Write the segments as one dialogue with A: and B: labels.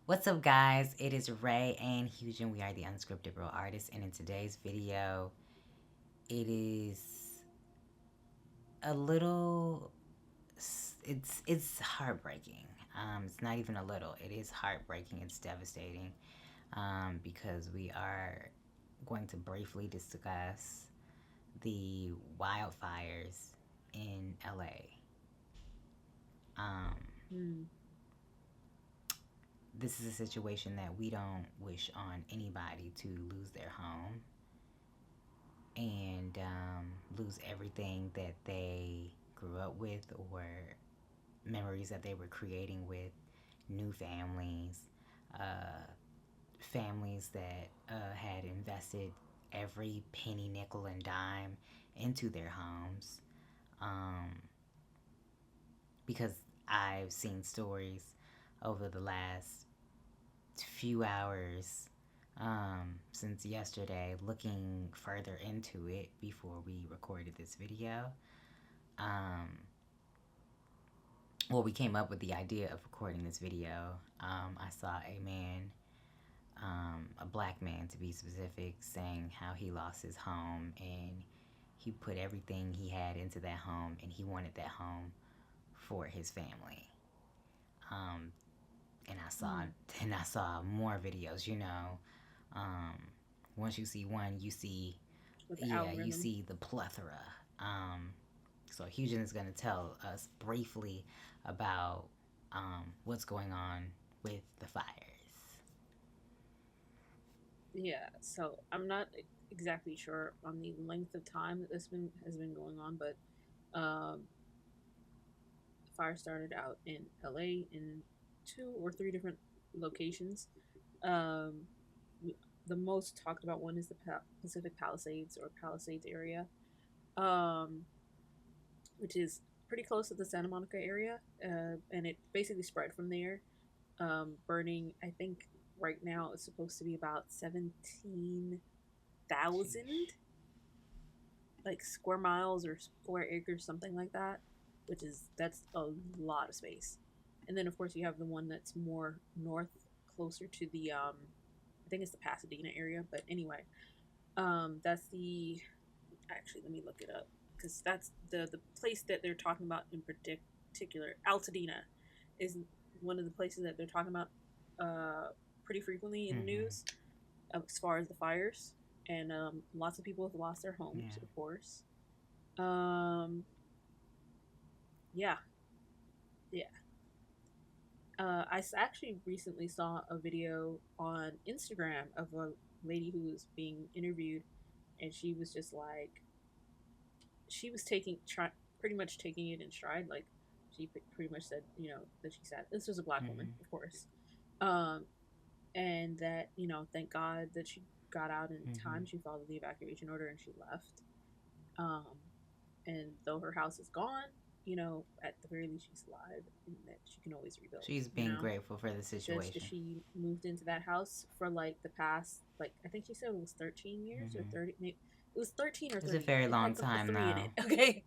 A: What's up, guys? It is Ray and Hugen. We are the Unscripted Real Artists, and in today's video, it is a little. It's heartbreaking. It's not even a little. It is heartbreaking. It's devastating. Because we are going to briefly discuss the wildfires in LA. Um,
B: Mm,
A: this is a situation that we don't wish on anybody to lose their home and lose everything that they grew up with or memories that they were creating with new families, uh, families that had invested every penny, nickel, and dime into their homes. Um, because I've seen stories over the last few hours since yesterday, looking further into it before we recorded this video. Um, we came up with the idea of recording this video. I saw a man, a black man to be specific, saying how he lost his home and he put everything he had into that home and he wanted that home for his family. Um, and I saw
B: mm,
A: and I saw more videos. Um, once you see one, you see
B: with the
A: you
B: algorithm.
A: see the plethora. So Hugen is going to tell us briefly about what's going on with the fires.
B: Yeah, so I'm not exactly sure on the length of time that this has been going on, but the fire started out in LA in two or three different locations. Um, the most talked about one is the Pacific Palisades or Palisades area, um, which is pretty close to the Santa Monica area, and it basically spread from there, burning. I think right now it's supposed to be about 17,000
A: Sheesh.
B: like square miles or square acres, something like that, which is that's a lot of space. And then of course you have the one that's more north, closer to the I think it's the Pasadena area, but anyway, that's the actually let me look it up because that's the place that they're talking about in particular. Altadena is one of the places that they're talking about pretty frequently in the
A: Mm-hmm.
B: news as far as the fires, and lots of people have lost their homes,
A: Yeah.
B: of course. Um, yeah, yeah. Actually recently saw a video on Instagram of a lady who was being interviewed, and she was just like, she was pretty much taking it in stride. Like, she pretty much said, that she said this was a black woman,
A: Mm-hmm.
B: of course, um, and that thank God that she got out in
A: Mm-hmm.
B: time. She followed the evacuation order and she left. Um, and though her house is gone, at the very least she's alive and that she can always rebuild.
A: She's being grateful for the
B: She says that
A: situation.
B: she moved into that house for like the past, like, I think she said it was 13 years or
A: Mm-hmm.
B: 30, maybe it was 13 or
A: It's a
B: 30 years.
A: very
B: It
A: long
B: had the
A: time,
B: three in
A: though.
B: it. Okay.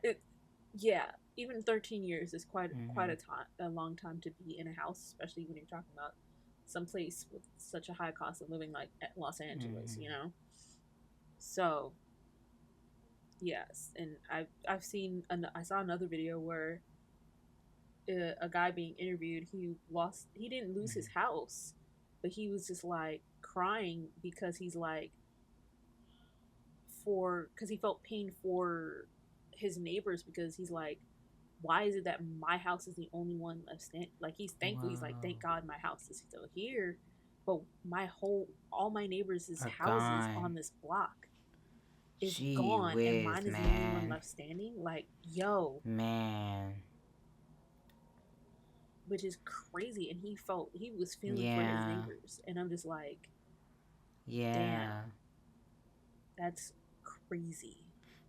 B: It, yeah, even 13 years is quite
A: Mm-hmm.
B: a long time to be in a house, especially when you're talking about some place with such a high cost of living like at Los Angeles,
A: Mm-hmm.
B: So yes, and I've seen I saw another video where a guy being interviewed, he didn't lose his
A: Mm-hmm.
B: house, but he was just like crying because he's like, because he felt pain for his neighbors, because he's like, why is it that my house is the only one left standing? Like, he's thankful, he's like,
A: Whoa.
B: thank God my house is still here, but all my neighbors'
A: Are
B: houses on
A: gone.
B: this block is
A: Gee
B: gone and
A: whiz,
B: mine is the only one
A: man.
B: left standing. Like, yo,
A: Man.
B: which is crazy. And he was feeling for his
A: Yeah.
B: neighbors, and I'm just like, damn,
A: Yeah.
B: that's crazy.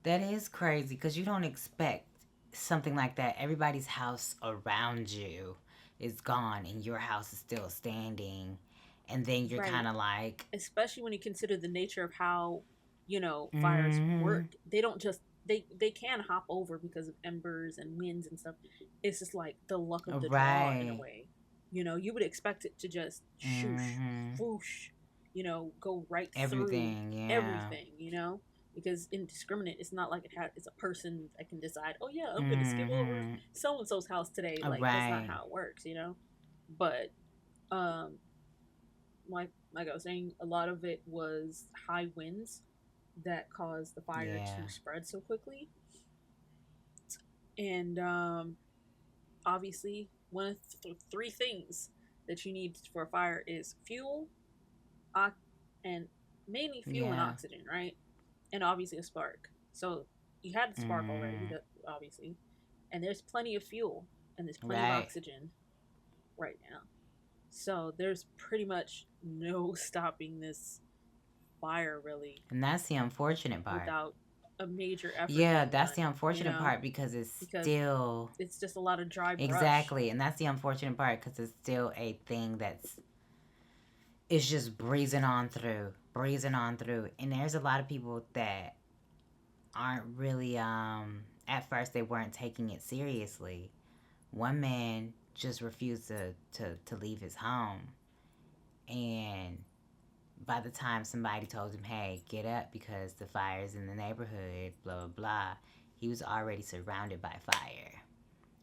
A: That is crazy because you don't expect something like that. Everybody's house around you is gone and your house is still standing. And then you're kind
B: Right.
A: of like,
B: Especially when you consider the nature of how, fires
A: mm-hmm.
B: work. They don't just they can hop over because of embers and winds and stuff. It's just like the luck of the draw in a
A: Right.
B: way. You would expect it to just shoosh,
A: Mm-hmm.
B: whoosh, go right through
A: Everything, yeah.
B: everything. Because indiscriminate, it's not like it's a person that can decide, oh yeah, I'm gonna skip over
A: Mm-hmm.
B: so and so's house today. Like that's not
A: Right.
B: how it works. But um, like I was saying, a lot of it was high winds that caused the fire
A: Yeah.
B: to spread so quickly, and obviously one of three things that you need for a fire is fuel, and mainly fuel and
A: Yeah.
B: oxygen, right? And obviously a spark. So you had the spark already,
A: Mm.
B: obviously, and there's plenty of fuel and there's plenty of
A: Right.
B: oxygen right now. So there's pretty much no stopping this fire really
A: And that's the unfortunate part.
B: without a major effort
A: Yeah,
B: being
A: that's
B: done,
A: the unfortunate part because it's
B: because
A: still
B: it's just a lot of dry brush.
A: exactly, and that's the unfortunate part because it's still a thing that's it's just breezing on through, and there's a lot of people that aren't really at first they weren't taking it seriously. One man just refused to leave his home, and by the time somebody told him, hey, get up because the fire's in the neighborhood, blah blah blah, he was already surrounded by fire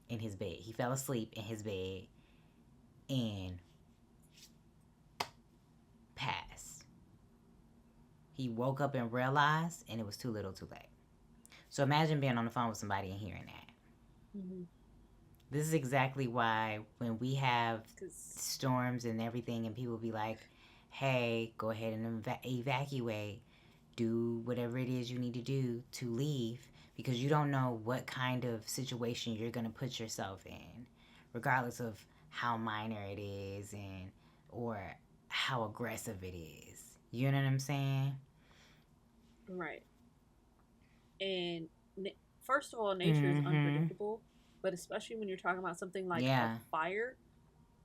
A: in his bed. He fell asleep in his bed and passed. He woke up and realized, and it was too little too late. So imagine being on the phone with somebody and hearing that.
B: Mm-hmm.
A: This is exactly why when we have
B: Because
A: storms and everything, and people be like, hey, go ahead and evacuate, do whatever it is you need to do to leave, because you don't know what kind of situation you're going to put yourself in, regardless of how minor it is and or how aggressive it is. You know what I'm saying?
B: right, and first of all, nature is
A: Mm-hmm.
B: unpredictable, but especially when you're talking about something like a
A: Yeah.
B: fire,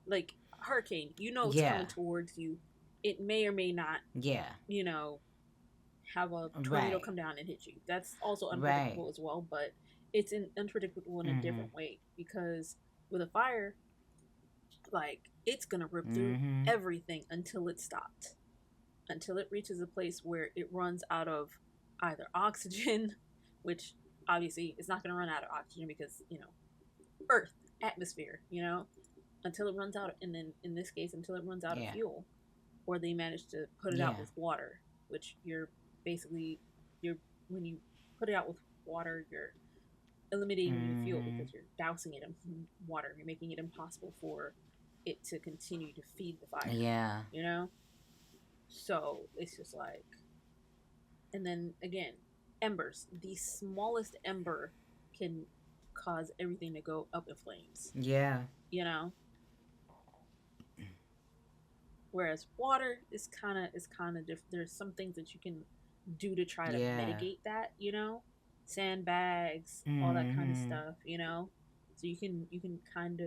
B: like hurricane, it's
A: Yeah.
B: coming towards you. It may or may not,
A: Yeah.
B: you know, have a tornado
A: Right.
B: come down and hit you. That's also
A: Right.
B: unpredictable as well, but it's unpredictable in a
A: Mm-hmm.
B: different way because with a fire, like it's gonna rip through
A: Mm-hmm.
B: everything until it stopped, until it reaches a place where it runs out of either oxygen, which obviously it's not gonna run out of oxygen because Earth atmosphere, until it runs out, and then in this case until it runs out of
A: Yeah.
B: fuel, or they manage to put it out
A: Yeah.
B: with water, which you're when you put it out with water, you're eliminating your fuel
A: Mm-hmm.
B: because you're dousing it in water. You're making it impossible for it to continue to feed the fire.
A: Yeah.
B: You know, so it's just like, and then again, embers. The smallest ember can cause everything to go up in flames.
A: Yeah.
B: You know, whereas water is kind of different. There's some things that you can do to try to
A: Yeah.
B: mitigate that. Sandbags, all that kind of
A: Mm-hmm.
B: stuff. So you can kind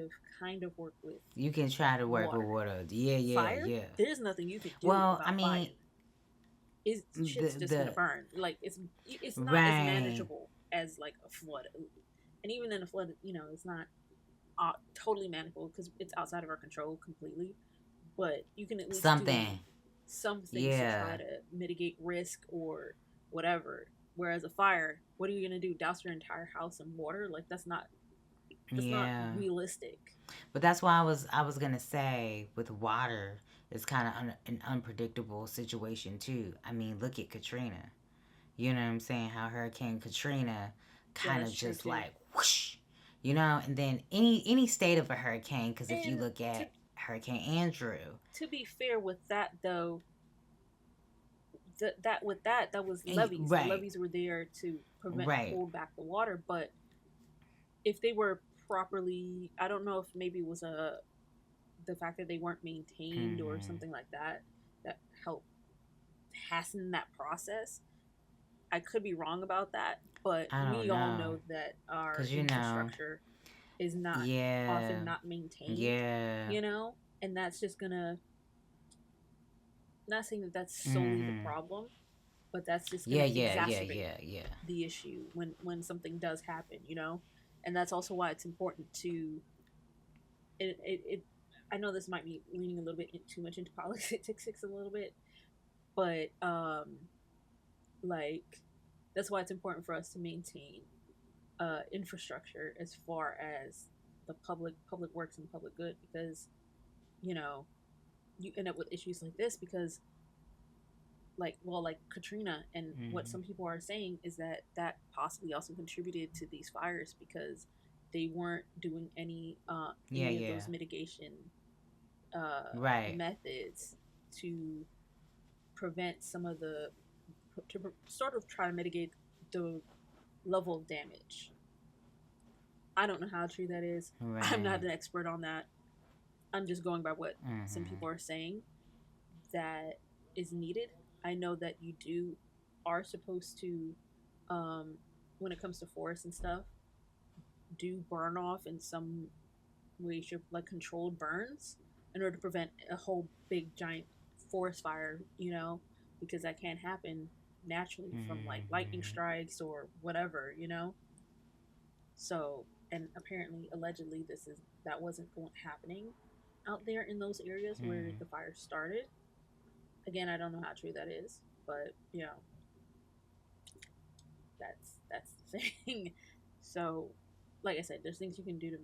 B: of work with
A: You can try to work with
B: water.
A: water. Yeah, yeah,
B: Fire,
A: yeah.
B: there's nothing you can do
A: Well, I
B: about
A: mean,
B: fire. Is
A: the
B: shit's just gonna
A: the
B: burn. Like it's not as
A: right.
B: manageable as like a flood, and even in a flood, it's not totally manageable because it's outside of our control completely. But you can at least do
A: Something.
B: some things to
A: Yeah.
B: try to mitigate risk or whatever. Whereas a fire, what are you gonna do? Douse your entire house in water? Like that's not
A: Yeah.
B: realistic.
A: But that's why I was gonna say with water, it's kind of an unpredictable situation too. I mean, look at Katrina. You know what I'm saying? How Hurricane Katrina
B: Yeah,
A: kind
B: that's
A: of
B: true
A: just
B: too.
A: like whoosh, and then any state of a hurricane. Because if you
B: And
A: look
B: to
A: at Hurricane Andrew,
B: to be fair with that though, that was levees. The
A: right,
B: levees were there to
A: right,
B: hold back the water, but if they were properly, I don't know if maybe it was the fact that they weren't maintained or
A: hmm
B: something like that helped hasten that process. I could be wrong about that, but
A: I don't
B: we all
A: know,
B: know that our
A: cause
B: infrastructure is not
A: yeah,
B: often not maintained,
A: yeah,
B: and that's just gonna, not saying that that's solely the
A: hmm
B: problem, but that's just
A: yeah,
B: gonna
A: yeah, yeah,
B: exacerbate
A: yeah, yeah,
B: the issue when something does happen. And that's also why it's important to it I know this might be leaning a little bit too much into politics a little bit, but like that's why it's important for us to maintain infrastructure as far as the public works and public good, because you know you end up with issues like this because like Katrina, and what
A: Mm-hmm.
B: some people are saying is that that possibly also contributed to these fires because they weren't doing
A: Yeah,
B: any of
A: yeah.
B: those mitigation
A: Right.
B: methods to prevent some of the to sort of try to mitigate the level of damage. I don't know how true that is. I'm not
A: Right.
B: an expert on that. I'm just going by what some
A: Mm-hmm.
B: people are saying that is needed. I know that you are supposed to, um, when it comes to forests and stuff, do burn off in some way, shape, like controlled burns in order to prevent a whole big giant forest fire, because that can't happen naturally from like lightning
A: Mm-hmm.
B: strikes or whatever, So, and apparently, allegedly, that wasn't happening out there in those areas where
A: Mm-hmm.
B: the fire started. Again, I don't know how true that is, but that's the thing. So, like I said, there's things you can do to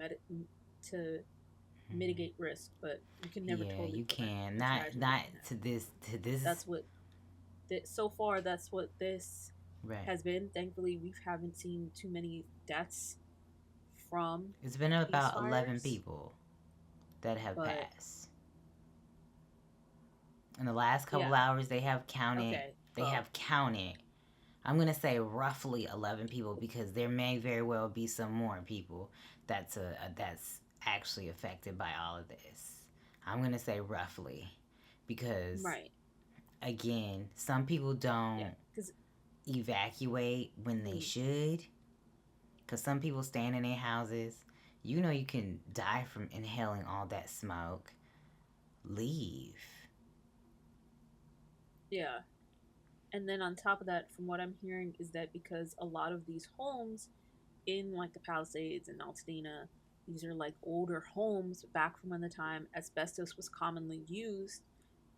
A: Mm-hmm.
B: mitigate risk, but you can never
A: Yeah,
B: totally
A: you
B: prevent
A: can.
B: a tragedy
A: Not
B: from
A: to
B: happening.
A: this.
B: That's what so far that's what this
A: Right.
B: has been. Thankfully, we haven't seen too many deaths from
A: It's been
B: these
A: about 11
B: fires,
A: people that have
B: but
A: passed. In the last couple
B: yeah,
A: hours, they have counted.
B: okay,
A: They have counted. I'm gonna say roughly 11 people because there may very well be some more people that's actually affected by all of this. I'm gonna say roughly because
B: right,
A: again, some people
B: yeah,
A: don't
B: because
A: evacuate when they
B: mm,
A: should. Because some people stand in their houses. You know you can die from inhaling all that smoke. Leave.
B: yeah. And then on top of that, from what I'm hearing, is that because a lot of these homes in like the Palisades and Altadena, these are like older homes back from when the time asbestos was commonly used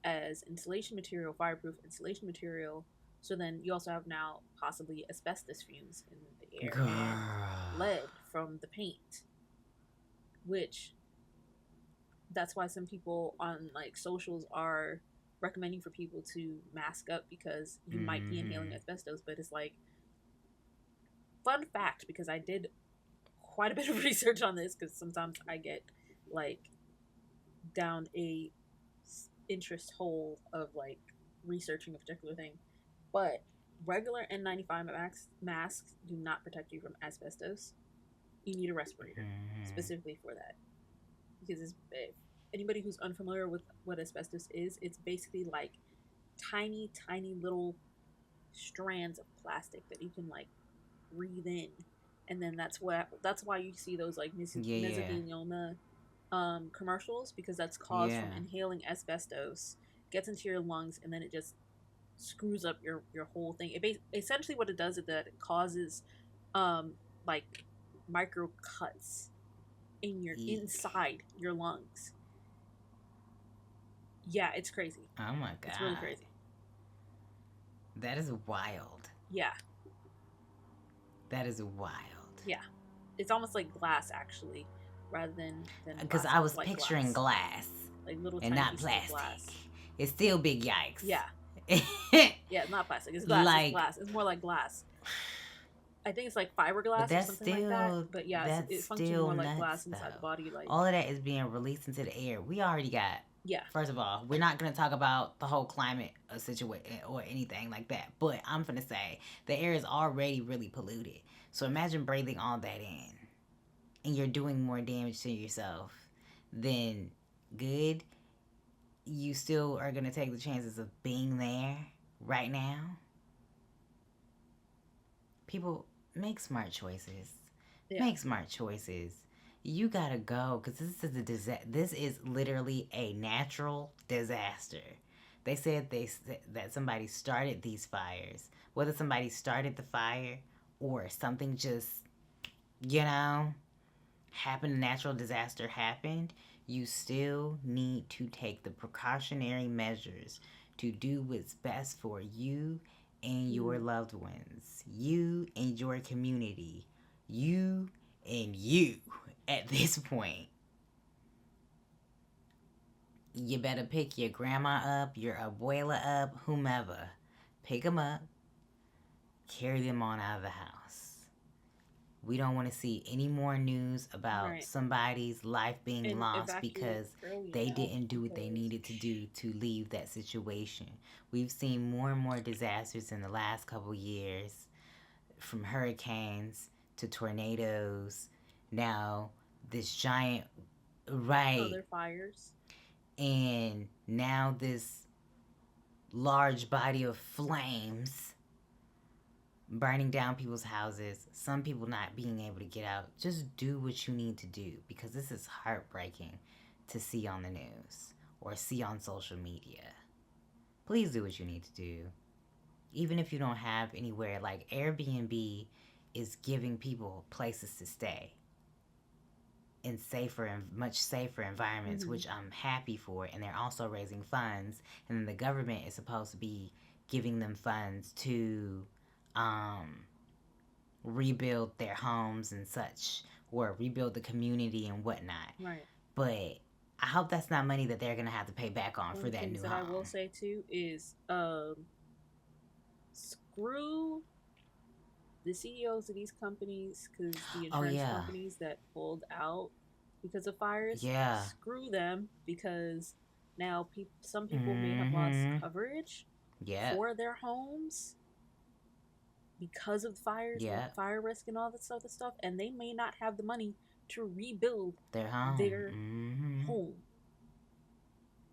B: as insulation material, fireproof insulation material. So then you also have now possibly asbestos fumes in the air and
A: Girl.
B: lead from the paint, which that's why some people on like socials are recommending for people to mask up because you might be inhaling
A: Mm-hmm.
B: asbestos. But it's like, fun fact, because I did quite a bit of research on this, because sometimes I get like down a interest hole of like researching a particular thing. But regular N95 masks do not protect you from asbestos. You need a respirator
A: Mm-hmm.
B: specifically for that, because if anybody who's unfamiliar with what asbestos is, it's basically like tiny, tiny little strands of plastic that you can like breathe in, and then that's why you see those like
A: Yeah, yeah.
B: mesothelioma commercials, because that's caused
A: Yeah.
B: from inhaling asbestos, gets into your lungs, and then it just screws up your whole thing. Essentially what it does is that it causes um like micro cuts in your
A: Eek.
B: inside your lungs. Yeah, it's crazy.
A: Oh my
B: It's really
A: god.
B: crazy.
A: That is wild.
B: Yeah,
A: That is wild.
B: yeah. It's almost like glass actually, rather than
A: Because I
B: plastic. It's
A: was
B: like
A: picturing
B: glass,
A: glass
B: like little
A: and
B: tiny
A: not
B: pieces of
A: plastic.
B: glass.
A: It's still big yikes.
B: Yeah, yeah. Not plastic. It's glass. It's
A: Like,
B: glass. It's more like glass. I think it's like
A: but
B: fiberglass or something like that. But yeah,
A: that's
B: it functions
A: still
B: more like
A: nuts
B: glass inside the
A: though.
B: body. Like,
A: All of that is being released into the air. We already got.
B: yeah,
A: First of all, we're not gonna talk about the whole climate situation or anything like that. But I'm gonna say the air is already really polluted. So imagine breathing all that in, and you're doing more damage to yourself than good. You still are gonna take the chances of being there right now. People, make smart choices.
B: yeah,
A: Make smart choices. You gotta go because this is literally a natural disaster. They said that somebody started these fires. Whether somebody started the fire or something just, you know, happened, a natural disaster happened, you still need to take the precautionary measures to do what's best for you and your loved ones, you and your community, you and you at this point. You better pick your grandma up, your abuela up, whomever. Pick them up, carry them on out of the house. We don't want to see any more news about somebody's life being
B: And
A: lost because they didn't do what they needed to do to leave that situation. We've seen more and more disasters in the last couple years, from hurricanes to tornadoes. Now, this giant,
B: Other fires.
A: And now this large body of flames burning down people's houses, some people not being able to get out. Just do what you need to do, because this is heartbreaking to see on the news or see on social media. Please do what you need to do. Even if you don't have anywhere, like Airbnb is giving people places to stay in safer and much safer environments, which I'm happy for. And they're also raising funds, and then the government is supposed to be giving them funds to rebuild their homes and such, or rebuild the community and whatnot.
B: Right.
A: But I hope that's not money that they're gonna have to pay back on for that new home.
B: That I will say too is screw the CEOs of these companies, because the insurance companies that pulled out because of fires, screw them, because now some people may have lost coverage for their homes because of fires, fire risk and all this other stuff, and they may not have the money to rebuild
A: their home,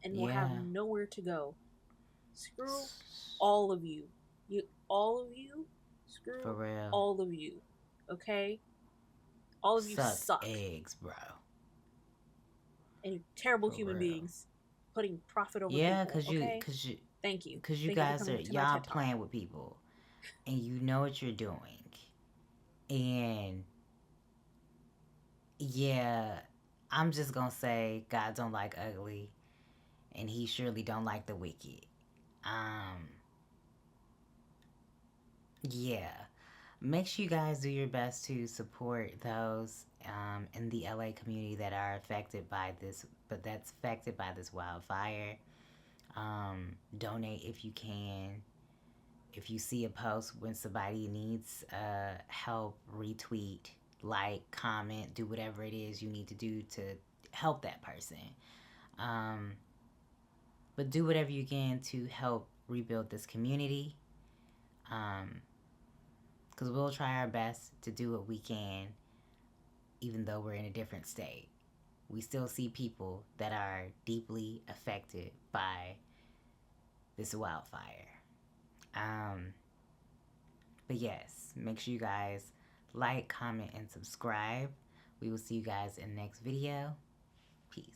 B: and will have nowhere to go. Screw all of you. Screw
A: for real.
B: all of you. Okay? All of you suck.
A: Eggs, bro.
B: And you're terrible human beings, putting profit over people. Cause you, thank you.
A: Because you guys are, y'all playing with people, and you know what you're doing. And yeah, I'm just gonna say, God don't like ugly, and he surely don't like the wicked. Yeah, make sure you guys do your best to support those in the LA community that are affected by this, wildfire. Donate if you can. If you see a post when somebody needs help, retweet, like, comment, do whatever it is you need to do to help that person. But do whatever you can to help rebuild this community. Because we'll try our best to do what we can, even though we're in a different state. We still see people that are deeply affected by this wildfire. But yes, make sure you guys like, comment, and subscribe. We will see you guys in the next video. Peace.